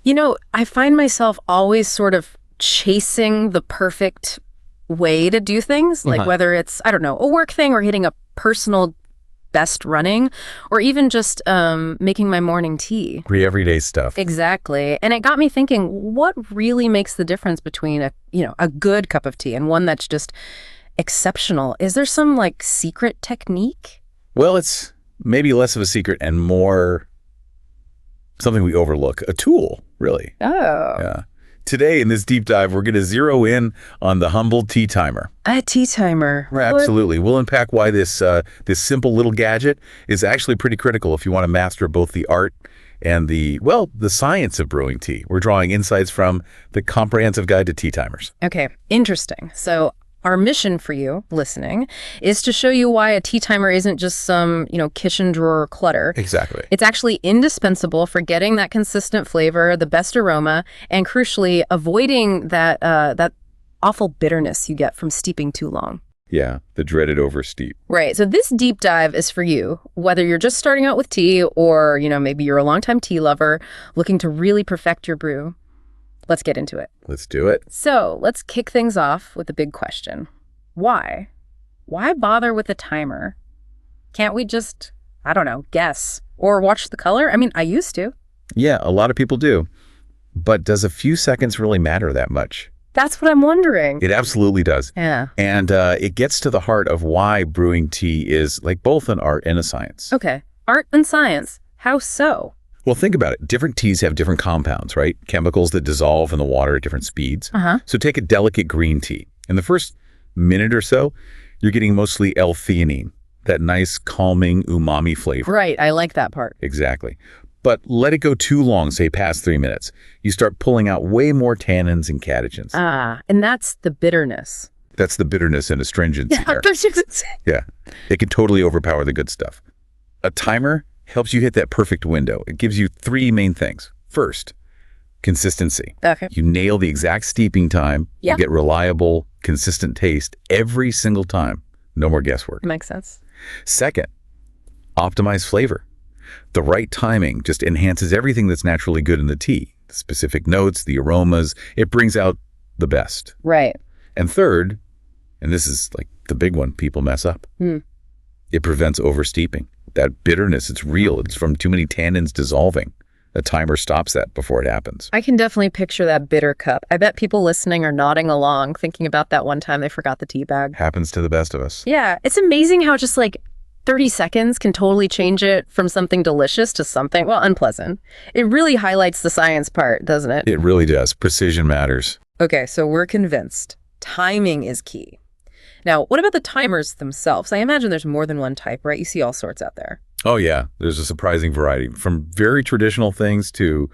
I find myself always sort of chasing the perfect way to do things, like whether it's, I don't know, a work thing or hitting a personal best running, or even just making my morning tea. Everyday stuff. Exactly. And it got me thinking, what really makes the difference between a good cup of tea and one that's just exceptional? Is there some like secret technique? Well, it's maybe less of a secret and more something we overlook. A tool, really. Oh. Yeah. Today in this deep dive, we're going to zero in on the humble tea timer. A tea timer. Absolutely. We'll unpack why this simple little gadget is actually pretty critical if you want to master both the art and the science of brewing tea. We're drawing insights from the Comprehensive Guide to Tea Timers. Okay, interesting. So our mission for you listening is to show you why a tea timer isn't just some, kitchen drawer clutter. Exactly. It's actually indispensable for getting that consistent flavor, the best aroma, and crucially, avoiding that awful bitterness you get from steeping too long. Yeah, the dreaded oversteep. Right. So this deep dive is for you, whether you're just starting out with tea or, maybe you're a longtime tea lover looking to really perfect your brew. Let's get into it. Let's do it. So let's kick things off with a big question. Why? Why bother with a timer? Can't we just, I don't know, guess or watch the color? I mean, I used to. Yeah, a lot of people do. But does a few seconds really matter that much? That's what I'm wondering. It absolutely does. Yeah. And it gets to the heart of why brewing tea is like both an art and a science. Okay. Art and science. How so? Well, think about it. Different teas have different compounds, right? Chemicals that dissolve in the water at different speeds. So take a delicate green tea. In the first minute or so, you're getting mostly L-theanine, that nice calming umami flavor. Right. I like that part. Exactly. But let it go too long, say past 3 minutes. You start pulling out way more tannins and catechins. And that's the bitterness. That's the bitterness and astringency there. Yeah. It can totally overpower the good stuff. A timer helps you hit that perfect window. It gives you 3 main things. First, consistency. Okay. You nail the exact steeping time. Yeah. You get reliable, consistent taste every single time. No more guesswork. Makes sense. Second, optimize flavor. The right timing just enhances everything that's naturally good in the tea. The specific notes, the aromas, it brings out the best. Right. And third, and this is like the big one people mess up, it prevents oversteeping. That bitterness, it's real. It's from too many tannins dissolving. A timer stops that before it happens. I can definitely picture that bitter cup. I bet people listening are nodding along, thinking about that one time they forgot the tea bag. Happens to the best of us. Yeah. It's amazing how just like 30 seconds can totally change it from something delicious to something, unpleasant. It really highlights the science part, doesn't it? It really does. Precision matters. Okay, so we're convinced. Timing is key. Now, what about the timers themselves? I imagine there's more than one type, right? You see all sorts out there. Oh, yeah. There's a surprising variety. From very traditional things to,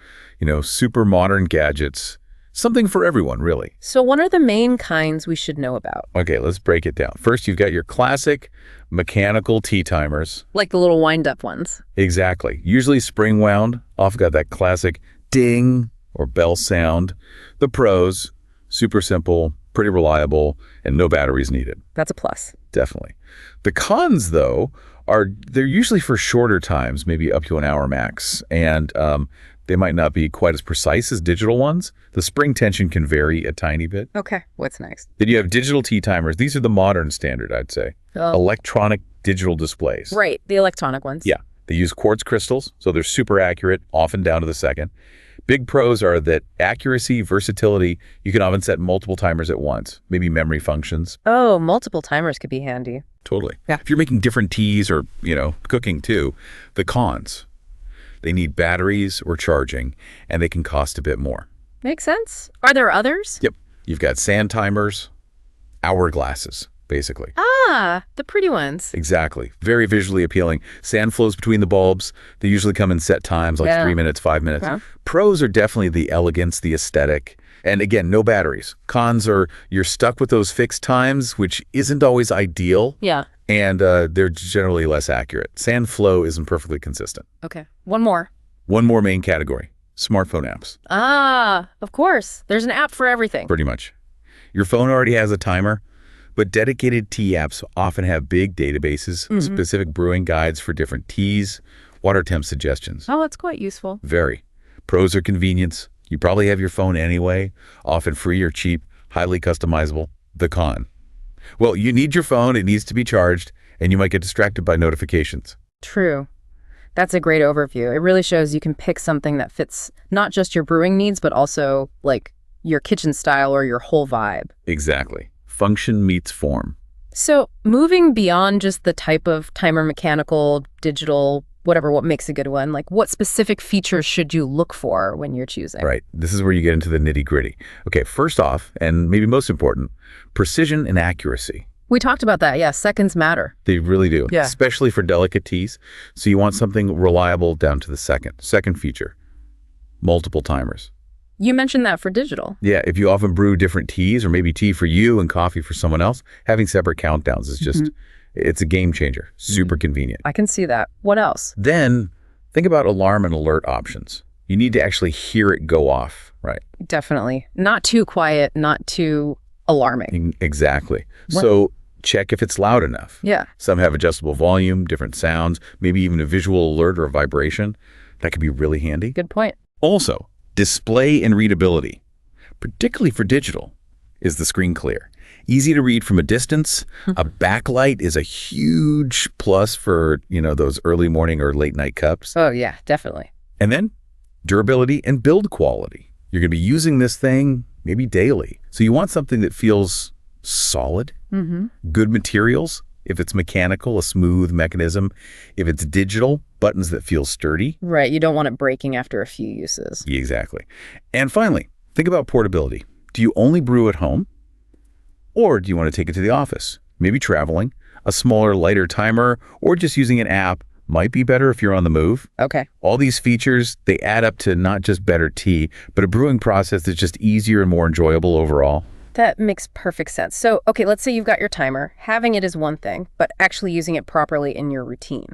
super modern gadgets. Something for everyone, really. So what are the main kinds we should know about? Okay, let's break it down. First, you've got your classic mechanical tea timers. Like the little wind-up ones. Exactly. Usually spring wound. Often got that classic ding or bell sound. The pros, super simple, pretty reliable, and no batteries needed. That's a plus. Definitely. The cons, though, they're usually for shorter times, maybe up to an hour max, and they might not be quite as precise as digital ones. The spring tension can vary a tiny bit. Okay, what's next? Then you have digital tea timers. These are the modern standard, I'd say. Electronic digital displays. Right, the electronic ones. Yeah, they use quartz crystals, so they're super accurate, often down to the second. Big pros are that accuracy, versatility, you can often set multiple timers at once, maybe memory functions. Oh, multiple timers could be handy. Totally. Yeah. If you're making different teas or, cooking too, the cons, they need batteries or charging, and they can cost a bit more. Makes sense. Are there others? Yep. You've got sand timers, hourglasses, basically. Ah, the pretty ones. Exactly. Very visually appealing. Sand flows between the bulbs. They usually come in set times, like 3 minutes, 5 minutes. Yeah. Pros are definitely the elegance, the aesthetic. And again, no batteries. Cons are you're stuck with those fixed times, which isn't always ideal. Yeah. And they're generally less accurate. Sand flow isn't perfectly consistent. Okay. One more main category, smartphone apps. Ah, of course. There's an app for everything. Pretty much. Your phone already has a timer, but dedicated tea apps often have big databases, specific brewing guides for different teas, water temp suggestions. Oh, that's quite useful. Very. Pros are convenience, You probably have your phone anyway, often free or cheap, highly customizable. The con. Well, you need your phone, it needs to be charged, and you might get distracted by notifications. True. That's a great overview. It really shows you can pick something that fits not just your brewing needs, but also like your kitchen style or your whole vibe. Exactly. Function meets form. So moving beyond just the type of timer, mechanical, digital, whatever, what makes a good one, like what specific features should you look for when you're choosing? Right. This is where you get into the nitty-gritty. Okay, first off, and maybe most important, precision and accuracy. We talked about that. Yeah, seconds matter. They really do, Yeah. especially for delicate teas. So you want something reliable down to the second. Second feature, multiple timers. You mentioned that for digital. Yeah, if you often brew different teas or maybe tea for you and coffee for someone else, having separate countdowns is just, it's a game changer. Super convenient. I can see that. What else? Then think about alarm and alert options. You need to actually hear it go off, right? Definitely. Not too quiet, not too alarming. Exactly. So check if it's loud enough. Yeah. Some have adjustable volume, different sounds, maybe even a visual alert or a vibration. That could be really handy. Good point. Also, display and readability, particularly for digital, is the screen clear. Easy to read from a distance. A backlight is a huge plus for, those early morning or late night cups. Oh, yeah, definitely. And then durability and build quality. You're going to be using this thing maybe daily. So you want something that feels solid, good materials. If it's mechanical, a smooth mechanism. If it's digital, buttons that feel sturdy. Right. You don't want it breaking after a few uses. Exactly. And finally, think about portability. Do you only brew at home? Or do you want to take it to the office? Maybe traveling. A smaller, lighter timer, or just using an app might be better if you're on the move. Okay. All these features, they add up to not just better tea, but a brewing process that's just easier and more enjoyable overall. That makes perfect sense. So, okay, let's say you've got your timer. Having it is one thing, but actually using it properly in your routine.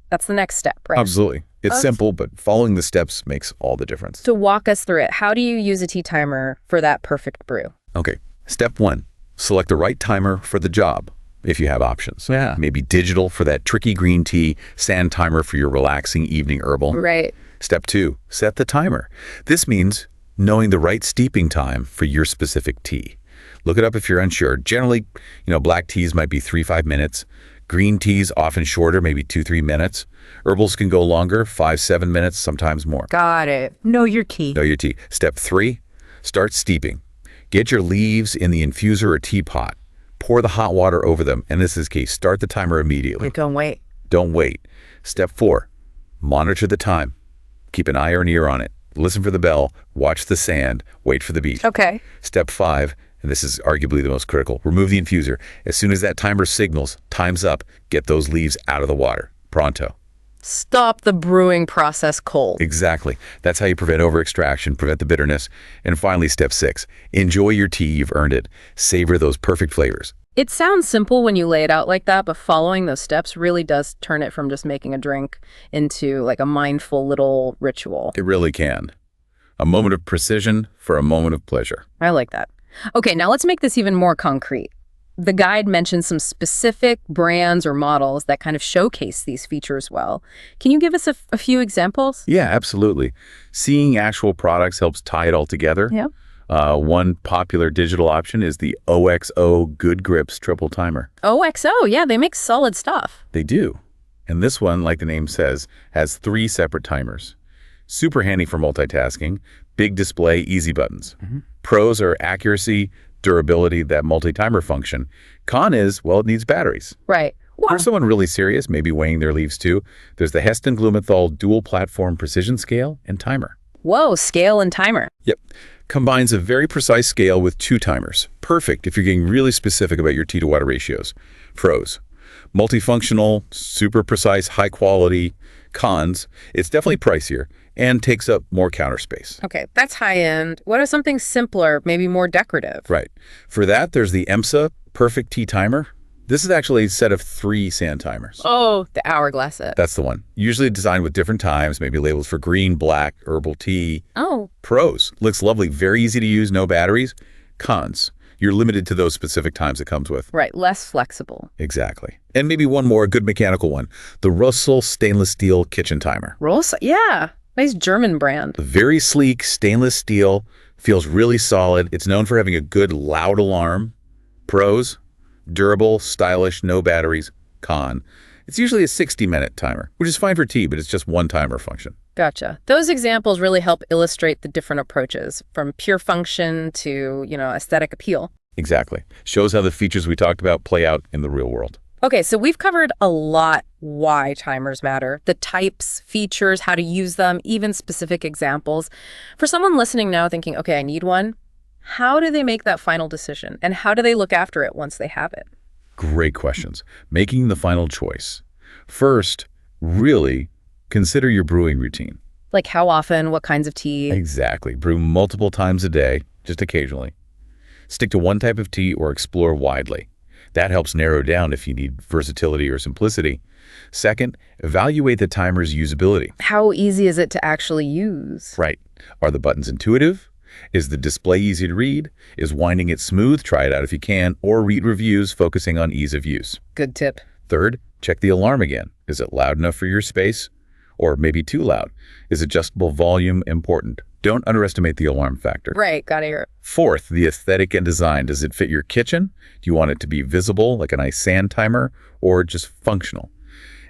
That's the next step, right? Absolutely. It's simple, but following the steps makes all the difference. So walk us through it. How do you use a tea timer for that perfect brew? Okay. Step 1, select the right timer for the job, if you have options. Yeah. Maybe digital for that tricky green tea, sand timer for your relaxing evening herbal. Right. Step 2, set the timer. This means knowing the right steeping time for your specific tea. Look it up if you're unsure. Generally, black teas might be 3-5 minutes. Green teas often shorter, maybe 2-3 minutes. Herbals can go longer, 5-7 minutes, sometimes more. Got it. Know your tea. Know your tea. Step 3, start steeping. Get your leaves in the infuser or teapot. Pour the hot water over them. And this is key. Start the timer immediately. Don't wait. Don't wait. Step 4, monitor the time. Keep an eye or an ear on it. Listen for the bell. Watch the sand. Wait for the beat. Okay. Step 5, and this is arguably the most critical, remove the infuser. As soon as that timer signals, time's up, get those leaves out of the water. Pronto. Stop the brewing process cold. Exactly. That's how you prevent over-extraction, prevent the bitterness. And finally, step 6, enjoy your tea. You've earned it. Savor those perfect flavors. It sounds simple when you lay it out like that, but following those steps really does turn it from just making a drink into like a mindful little ritual. It really can. A moment of precision for a moment of pleasure. I like that. Okay, now let's make this even more concrete. The guide mentions some specific brands or models that kind of showcase these features well. Can you give us a few examples? Yeah, absolutely. Seeing actual products helps tie it all together. Yeah. One popular digital option is the OXO Good Grips Triple Timer. OXO, yeah, they make solid stuff. They do. And this one, like the name says, has 3 separate timers. Super handy for multitasking, big display, easy buttons. Pros are accuracy, durability, that multi-timer function. Con is, well, it needs batteries. Right. Wow. For someone really serious, maybe weighing their leaves too, there's the Heston Blumenthal dual platform precision scale and timer. Whoa, scale and timer. Yep. Combines a very precise scale with 2 timers. Perfect if you're getting really specific about your tea to water ratios. Pros, multifunctional, super precise, high quality. Cons, it's definitely pricier and takes up more counter space. Okay, that's high end. What is something simpler, maybe more decorative? Right. For that, there's the EMSA Perfect Tea Timer. This is actually a set of 3 sand timers. Oh, the hourglass set. That's the one. Usually designed with different times, maybe labels for green, black, herbal tea. Oh. Pros, looks lovely, very easy to use, no batteries. Cons, you're limited to those specific times it comes with. Right, less flexible. Exactly. And maybe one more, a good mechanical one. The Russell Stainless Steel Kitchen Timer. Yeah. Nice German brand. Very sleek, stainless steel, feels really solid. It's known for having a good loud alarm. Pros, durable, stylish, no batteries. Con, it's usually a 60-minute timer, which is fine for tea, but it's just one timer function. Gotcha. Those examples really help illustrate the different approaches, from pure function to, aesthetic appeal. Exactly. Shows how the features we talked about play out in the real world. Okay, so we've covered a lot why timers matter, the types, features, how to use them, even specific examples. For someone listening now thinking, okay, I need one, how do they make that final decision? And how do they look after it once they have it? Great questions. Making the final choice. First, really consider your brewing routine. Like how often, what kinds of tea? Exactly. Brew multiple times a day, just occasionally. Stick to one type of tea or explore widely. That helps narrow down if you need versatility or simplicity. Second, evaluate the timer's usability. How easy is it to actually use? Right. Are the buttons intuitive? Is the display easy to read? Is winding it smooth? Try it out if you can, or read reviews focusing on ease of use. Good tip. Third, check the alarm again. Is it loud enough for your space? Or maybe too loud? Is adjustable volume important? Don't underestimate the alarm factor. Right, gotta hear it. Fourth, the aesthetic and design. Does it fit your kitchen? Do you want it to be visible, like a nice sand timer, or just functional?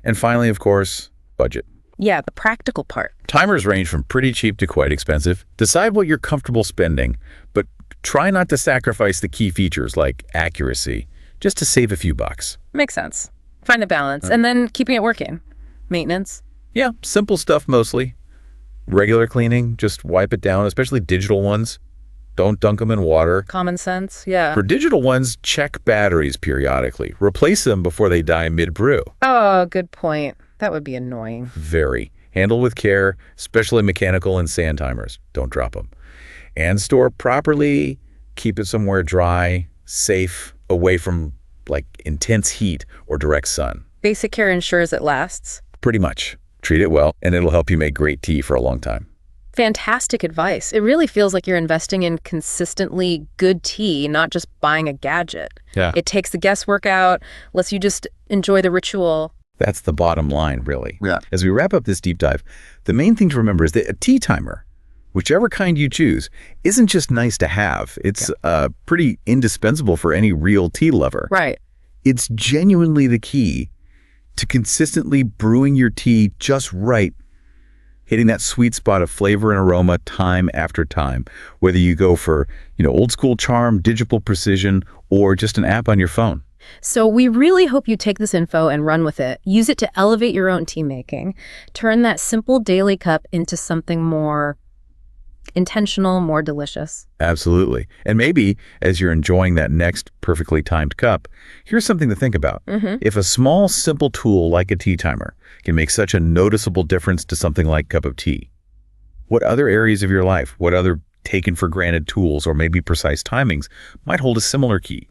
And finally, of course, budget. Yeah, the practical part. Timers range from pretty cheap to quite expensive. Decide what you're comfortable spending, but try not to sacrifice the key features like accuracy, just to save a few bucks. Makes sense. Find a balance, and then keeping it working. Maintenance. Yeah, simple stuff mostly. Regular cleaning, just wipe it down, especially digital ones. Don't dunk them in water. Common sense, yeah. For digital ones, check batteries periodically. Replace them before they die mid-brew. Oh, good point. That would be annoying. Very. Handle with care, especially mechanical and sand timers. Don't drop them. And store properly. Keep it somewhere dry, safe, away from intense heat or direct sun. Basic care ensures it lasts. Pretty much. Treat it well, and it'll help you make great tea for a long time. Fantastic advice. It really feels like you're investing in consistently good tea, not just buying a gadget. Yeah. It takes the guesswork out, lets you just enjoy the ritual. That's the bottom line, really. Yeah. As we wrap up this deep dive, the main thing to remember is that a tea timer, whichever kind you choose, isn't just nice to have. It's pretty indispensable for any real tea lover. Right. It's genuinely the key to consistently brewing your tea just right, hitting that sweet spot of flavor and aroma time after time, whether you go for, old school charm, digital precision, or just an app on your phone. So we really hope you take this info and run with it. Use it to elevate your own tea making. Turn that simple daily cup into something more intentional, more delicious. Absolutely. And maybe as you're enjoying that next perfectly timed cup, here's something to think about. If a small, simple tool like a tea timer can make such a noticeable difference to something like cup of tea, what other areas of your life, what other taken for granted tools or maybe precise timings might hold a similar key?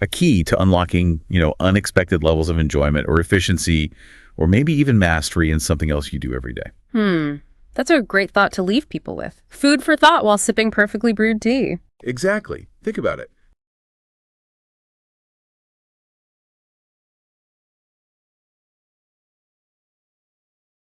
A key to unlocking, unexpected levels of enjoyment or efficiency, or maybe even mastery in something else you do every day. That's a great thought to leave people with. Food for thought while sipping perfectly brewed tea. Exactly. Think about it.